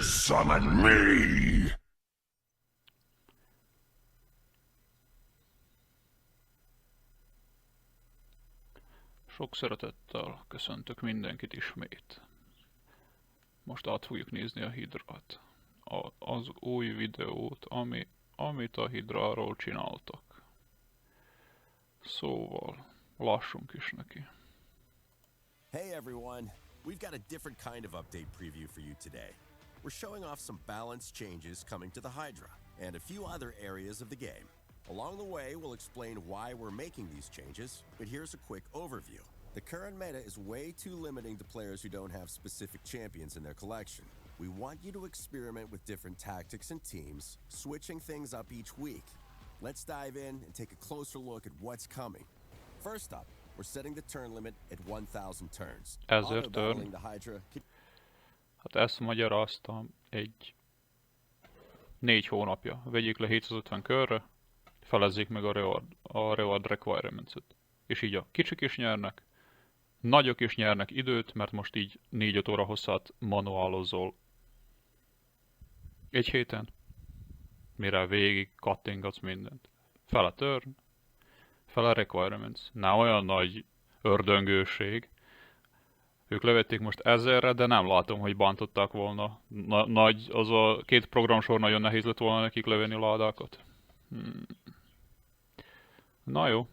summon me! Sok szeretettel köszöntök mindenkit ismét. Most át fogjuk nézni a Hydrát. Az új videót, amit a Hydráról csináltak. Szóval, lássunk is neki. Hey everyone, we've got a different kind of update preview for you today. We're showing off some balance changes coming to the Hydra, and a few other areas of the game. Along the way, we'll explain why we're making these changes, but here's a quick overview. The current meta is way too limiting to players who don't have specific champions in their collection. We want you to experiment with different tactics and teams, switching things up each week. Let's dive in and take a closer look at what's coming. First up, we're setting the turn limit at 1000 turns. Ezért turn. Hát ezt magyaráztam 4 hónapja. Vegyék le 750 körre, felezzék meg a reward requirements-et. És így a kicsik is nyernek, nagyok is nyernek időt, mert most így 4-5 óra hosszát manuálozol egy héten, mire végig kattingatsz mindent. Fele turn, fele requirements. Ne olyan nagy ördöngőség. Ők levették most 1000-re, de nem látom, hogy bántották volna. Nagy, az a 2 programsor nagyon nehéz lett volna nekik levenni a ládákat. Na jó.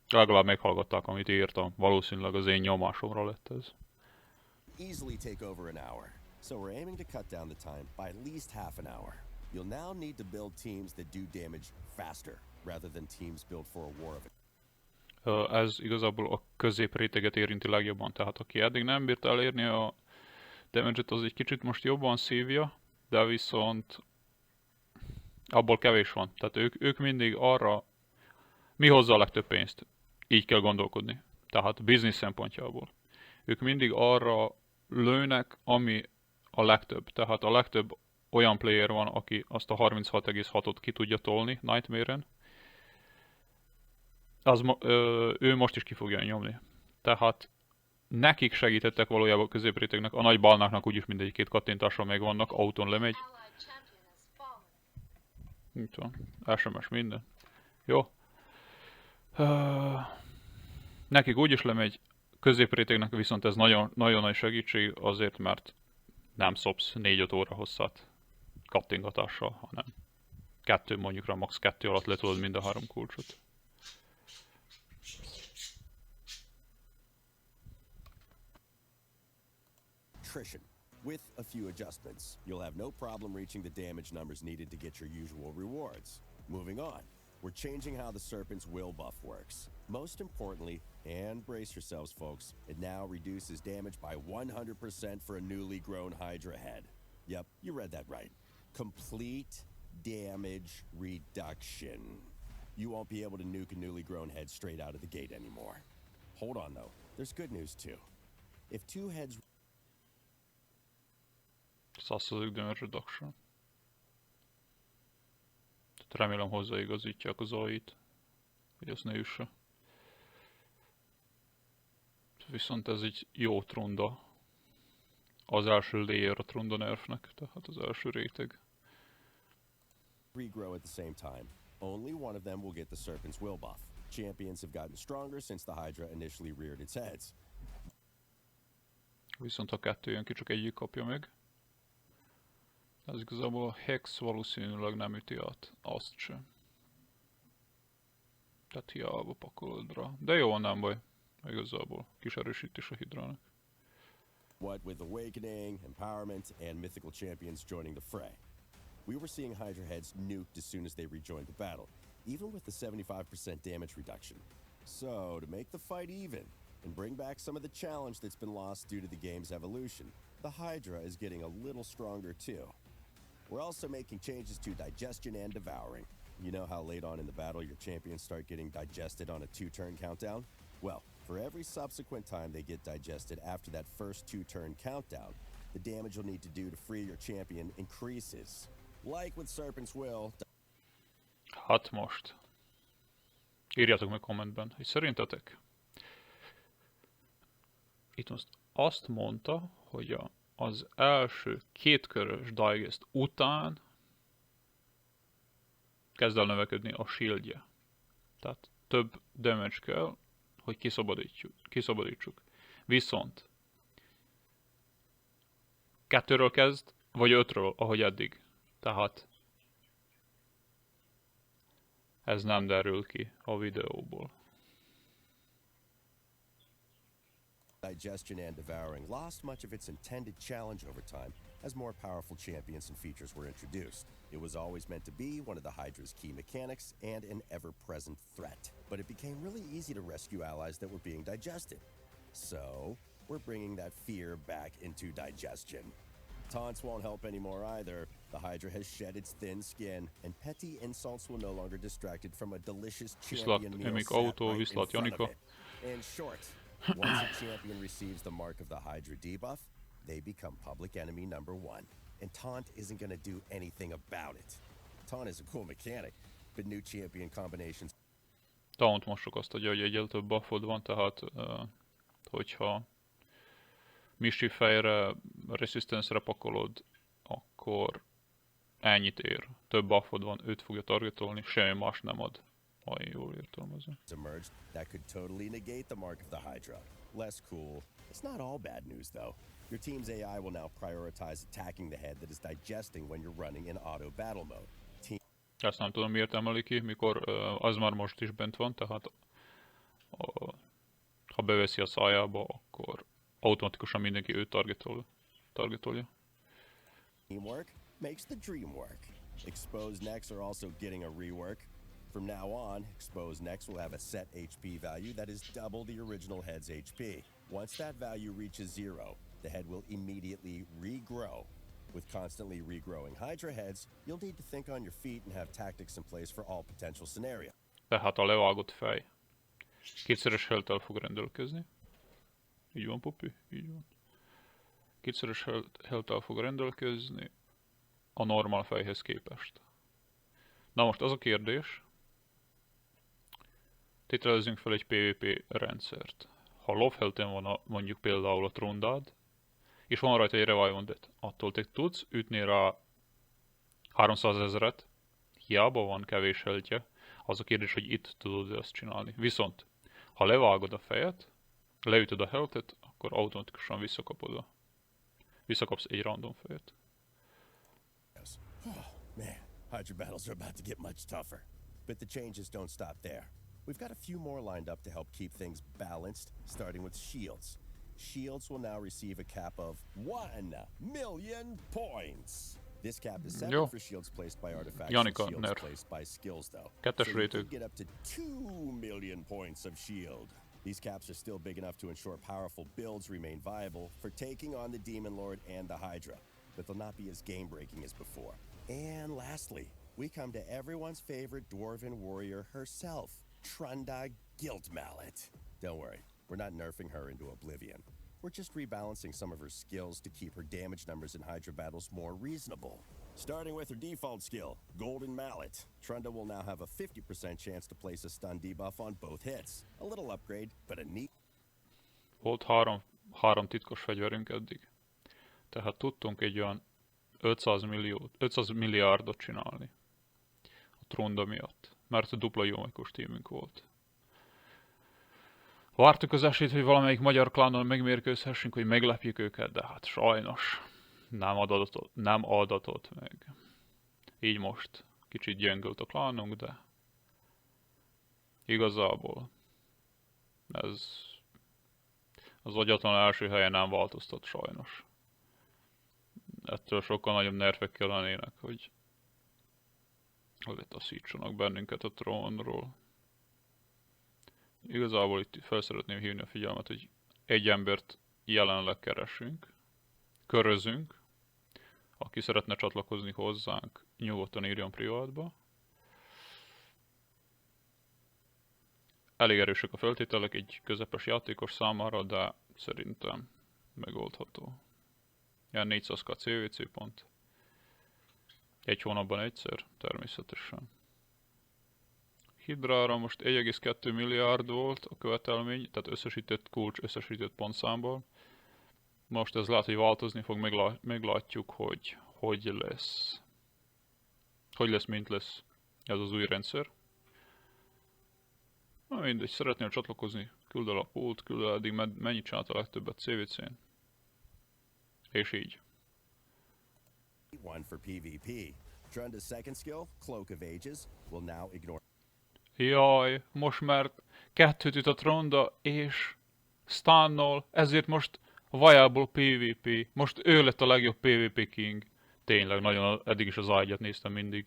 Legalább meghallgatták, amit írtam. Valószínűleg az én nyomásomra lett ez. Easily take over an hour. So we're aiming to cut down the time by at least half an hour. You'll now need to build teams that do damage faster, rather than teams built for a war of it. Ez igazából a középréteget érinti legjobban, tehát aki eddig nem bírt elérni a damage-et, az egy kicsit most jobban szívja, de viszont abból kevés van. Tehát ők mindig arra, mi hozza a legtöbb pénzt? Így kell gondolkodni. Tehát business szempontjából. Ők mindig arra lőnek, ami a legtöbb. Tehát a legtöbb olyan player van, aki azt a 36,6-ot ki tudja tolni Nightmare-en. Ő most is ki fogja nyomni. Tehát nekik segítettek valójában a középrétegnek, a nagy balnáknak úgyis mindegy 2 kattintásra meg vannak, autón lemegy. Itt van, SMS minden. Jó. Nekik úgyis lemegy, középrétegnek viszont ez nagyon nagy segítség azért, mert nem szopsz 4-5 óra hosszat kattingatással, hanem 2, mondjuk rá max. 2 alatt letolod mind a 3 kulcsot. Attrition. With a few adjustments, you'll have no problem reaching the damage numbers needed to get your usual rewards. Moving on, we're changing how the Serpent's Will buff works. Most importantly, and brace yourselves folks, it now reduces damage by 100% for a newly grown Hydra head. Yep, you read that right. Complete damage reduction. You won't be able to nuke a newly grown head straight out of the gate anymore. Hold on though, there's good news too. If 2 heads... Szasszozik damage reduction. Tehát remélem hozzáigazítják az AI-t, hogy azt ne üsse. Viszont ez egy jó trunda. Az első layer a trunda nerfnek, tehát az első réteg. Regrow at the same time. Only one of them will get the Serpent's Will buff. Champions have gotten stronger since the Hydra initially reared its heads. Viszont ha 2 jön ki, csak egyik kapja meg. Ez igazából a Hex valószínűleg nem üti át, azt sem. Tehát hiába pakolod rá. De jó, nem baj. Igazából kis erősítés a Hydrának. What with Awakening, Empowerment, and mythical champions joining the fray. We were seeing Hydra heads nuked as soon as they rejoined the battle, even with the 75% damage reduction. So, to make the fight even, and bring back some of the challenge that's been lost due to the game's evolution, the Hydra is getting a little stronger too. We're also making changes to digestion and devouring. You know how late on in the battle your champions start getting digested on a 2-turn countdown? Well, for every subsequent time they get digested after that first 2-turn countdown, the damage you'll need to do to free your champion increases. Like with Serpent's Will... Hát most. Írjátok meg kommentben, hogy szerintetek. Itt most azt mondta, hogy a az első 2 körös digest után kezd el növekedni a shieldje. Tehát több damage kell, hogy kiszabadítsuk. Viszont 2-ről kezd, vagy 5-ről, ahogy eddig. Tehát ez nem derül ki a videóból. Digestion and devouring lost much of its intended challenge over time as more powerful champions and features were introduced. It was always meant to be one of the Hydra's key mechanics and an ever-present threat. But it became really easy to rescue allies that were being digested. So, we're bringing that fear back into digestion. Taunts won't help anymore either. The Hydra has shed its thin skin, and petty insults will no longer distract it from a delicious champion meal sat right in front of it. In short, once a champion receives the mark of the Hydra debuff, they become public enemy #1. And Taunt isn't going to do anything about it. Taunt is a cool mechanic, but new champion combinations... Taunt most csak azt adja, hogy egyel több buffod van, tehát hogyha Mischief fejre, Resistance-re pakolod, akkor ennyit ér. Több buffod van, őt fogja targetolni, semmi más nem ad. Ha én jól értelmezem. ...emerged that could totally negate the mark of the Hydra. Less cool. It's not all bad news, though. Your team's AI will now prioritize attacking the head that is digesting when you're running in auto battle mode. Ezt nem tudom miért emeli ki, mikor az már most is bent van, tehát ha beveszi a szájába, akkor automatikusan mindenki őt targetolja. Teamwork makes the dream work. Exposed necks are also getting a rework. From now on, exposed necks will have a set HP value that is double the original head's HP. Once that value reaches 0, the head will immediately regrow. With constantly regrowing Hydra heads, you'll need to think on your feet and have tactics in place for all potential scenarios. Tehát a levágott fej 2-szeres health-tel fog rendelkezni. Így van, Poppy? Így van. 2-szeres health-tel fog rendelkezni a normál fejhez képest. Na most az a kérdés, tételezzünk fel egy PvP rendszert. Ha low health-en van mondjuk például a Trundád, és van rajta egy Revive Death, attól te tudsz ütni rá 300 000-et, hiába van kevés health-je, az a kérdés, hogy itt tudod ezt csinálni. Viszont, ha levágod a fejet, leütöd a health-et, akkor automatikusan visszakapsz egy random fejet. Oh, man, Hydra battles are about to get much tougher. But the changes don't stop there. We've got a few more lined up to help keep things balanced, starting with shields. Shields will now receive a cap of 1 million points. This cap is 7 for shields placed by artifacts and shields nerf. placed by skills, though. Kettes So you réteg. could get up to 2 million points of shield. These caps are still big enough to ensure powerful builds remain viable for taking on the Demon Lord and the Hydra, but they'll not be as game-breaking as before. And lastly, we come to everyone's favorite dwarven warrior herself, Trunda Guilt Mallet. Don't worry, we're not nerfing her into oblivion. We're just rebalancing some of her skills to keep her damage numbers in Hydra battles more reasonable. Starting with her default skill, Golden Mallet, Trunda will now have a 50% chance to place a stun debuff on both hits. A little upgrade, but a neat... Volt három titkos fegyverünk eddig. Tehát tudtunk egy olyan 500 milliárdot csinálni a Trunda miatt, mert a dupla jómekos tímünk volt. Vártuk az esélyt, hogy valamelyik magyar klánnal megmérkőzhessünk, hogy meglepjük őket, de hát sajnos nem adatott meg. Így most kicsit gyengült a klánunk, de igazából ez az agyatlan első helyen nem változtat sajnos. Ettől sokkal nagyobb nerfek kellenének, hogy letaszítsanak bennünket a trónról. Igazából itt fel szeretném hívni a figyelmet, hogy egy embert jelenleg keresünk, körözünk. Aki szeretne csatlakozni hozzánk, nyugodtan írjon privátba. Elég erősek a feltételek egy közepes játékos számára, de szerintem megoldható. Ilyen 400k CVC pont. Egy hónapban egyszer, természetesen. Hydrára most 1,2 milliárd volt a követelmény, tehát összesített kulcs, összesített pontszámból. Most ez lehet, hogy változni fog, meglátjuk, hogy lesz. Hogy lesz, mint lesz ez az új rendszer. Na mindegy, szeretnél csatlakozni, küld el a pult, küld el eddig mennyit csinált a legtöbbet CVC-n. És így. One for PvP. Trunda's second skill, Cloak of Ages, will now ignore. Jaj, most mert 2-t üt a Trunda és stunnol, ezért most viable PvP. Most ő lett a legjobb PvP king. Tényleg, nagyon eddig is az ágyat néztem mindig,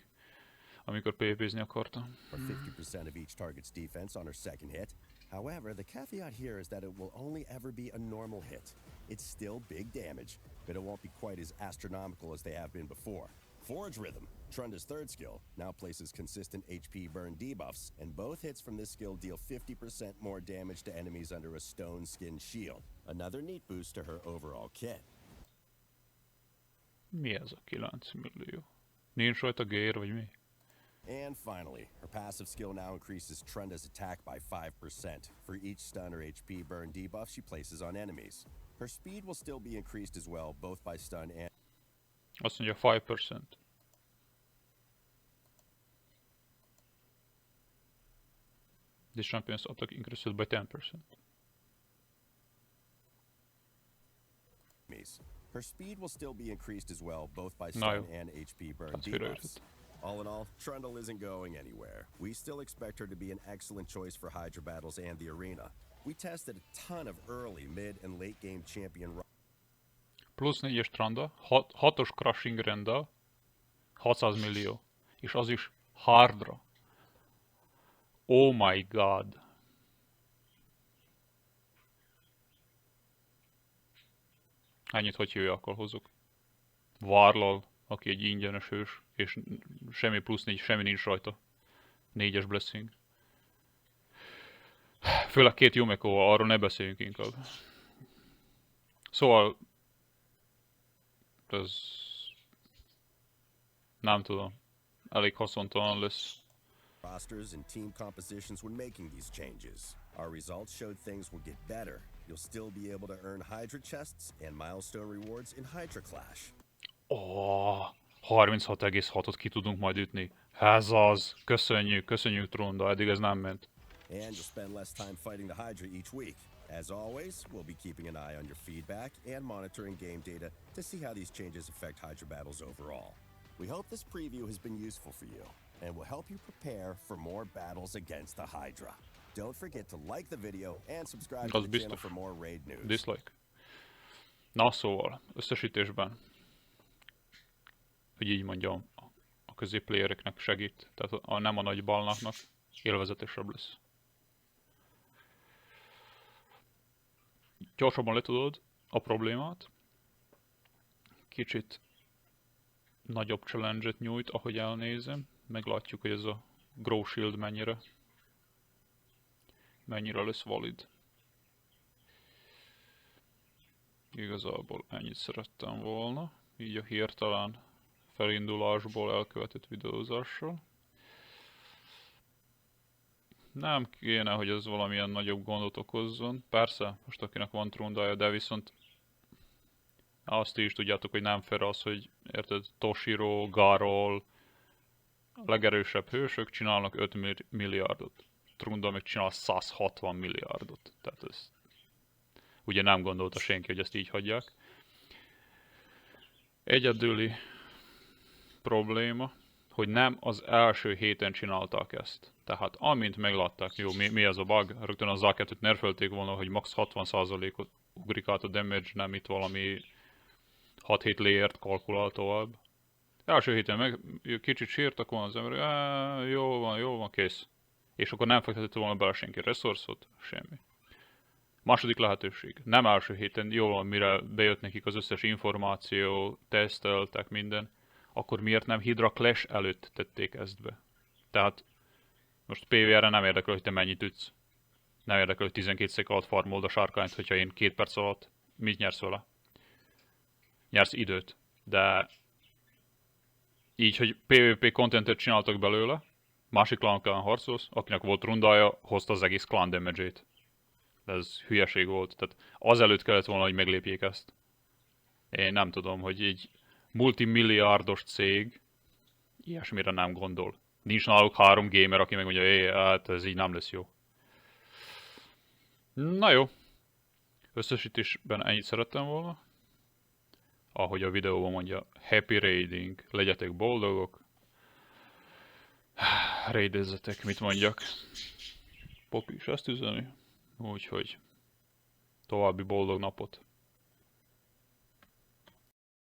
amikor PvP-zni akartam. For 50% of each target's defense on her second hit. However, the caveat here is that it will only ever be a normal hit. It's still big damage, but it won't be quite as astronomical as they have been before. Forge Rhythm, Trunda's third skill, now places consistent HP burn debuffs, and both hits from this skill deal 50% more damage to enemies under a stone skin shield. Another neat boost to her overall kit. Mi ez a 9 millió? Nincs rajta gér, vagy mi? And finally, her passive skill now increases Trunda's attack by 5% for each stun or HP burn debuff she places on enemies. Her speed will still be increased as well, both by stun and... Azt mondja 5%. This champion's attack increases by 10%. Her speed will still be increased as well, both by Na stun jó. and HP burn Hát debuffs. félreértett. All in all, Trundle isn't going anywhere. We still expect her to be an excellent choice for Hydra battles and the arena. We tested a ton of early, mid, and late game champion... Plusz 4-es Trunda, 6-os crushing rendel, 600 millió. És az is hardra. Oh my god. Ennyit hogy hívja, akkor hozzuk. Varlal, aki egy ingyenes hős, és semmi plusz 4, semmi nincs rajta. 4-es blessing. Főleg 2 Yumeko-val, arról ne beszéljünk inkább. Szóval... ez... nem tudom. Elég haszontalan lesz. Rosters and team compositions when making these changes. Our results showed things will get better. You'll still be able to earn Hydra chests and milestone rewards in Hydra Clash. 36,6-ot ki tudunk majd ütni. Ez az. Köszönjük Trunda, eddig ez nem ment. And you'll spend less time fighting the Hydra each week. As always, we'll be keeping an eye on your feedback and monitoring game data to see how these changes affect Hydra battles overall. We hope this preview has been useful for you and will help you prepare for more battles against the Hydra. Don't forget to like the video and subscribe to the channel for more raid news. Dislike. Na szóval, összesítésben, hogy így mondjam, a középplayereknek segít, tehát nem a nagy balnáknak, élvezetesebb lesz. Gyorsabban letudod a problémát, kicsit nagyobb challenge-et nyújt, ahogy elnézem, meglátjuk, hogy ez a Grow Shield mennyire lesz valid. Igazából ennyit szerettem volna, így a hirtelen felindulásból elkövetett videózással. Nem kéne, hogy ez valamilyen nagyobb gondot okozzon. Persze, most akinek van Trundája, de viszont azt is tudjátok, hogy nem fair az, hogy érted, Toshiro, Garol, a legerősebb hősök csinálnak 5 milliárdot. Trunda meg csinál 160 milliárdot. Tehát ez... ugye nem gondolta senki, hogy ezt így hagyják. Egyedüli probléma, hogy nem az első héten csinálták ezt. Tehát amint meglátták, jó, mi ez a bug, rögtön az A2-t nerfelték volna, hogy max 60%-ot ugrik át a damage, nem itt valami 6-7 layert kalkulál tovább. Első héten meg kicsit sírtak volna az emberek, jó van, kész. És akkor nem fektetett volna bele senki resource-ot, semmi. Második lehetőség. Nem első héten, jó van, mire bejött nekik az összes információ, teszteltek minden, akkor miért nem Hydra Clash előtt tették ezt be? Tehát most PvR-re nem érdekel, hogy te mennyit ütsz. Nem érdekel, hogy 12 szek alatt farmold a sárkányt, hogyha én 2 perc alatt mit nyersz vele? Nyersz időt. De így, hogy PvP contentet csináltak belőle, másik klánokkal harcolsz, akinek volt rundája, hozta az egész klán damage-ét. Ez hülyeség volt. Tehát azelőtt kellett volna, hogy meglépjék ezt. Én nem tudom, hogy egy multimilliárdos cég ilyesmire nem gondol. Nincs náluk 3 gamer, aki megmondja, hát ez így nem lesz jó. Na jó. Összesítésben ennyit szerettem volna. Ahogy a videóban mondja, happy raiding, legyetek boldogok. Raidezzetek, mit mondjak. Popi is ezt üzeni. Úgyhogy további boldog napot.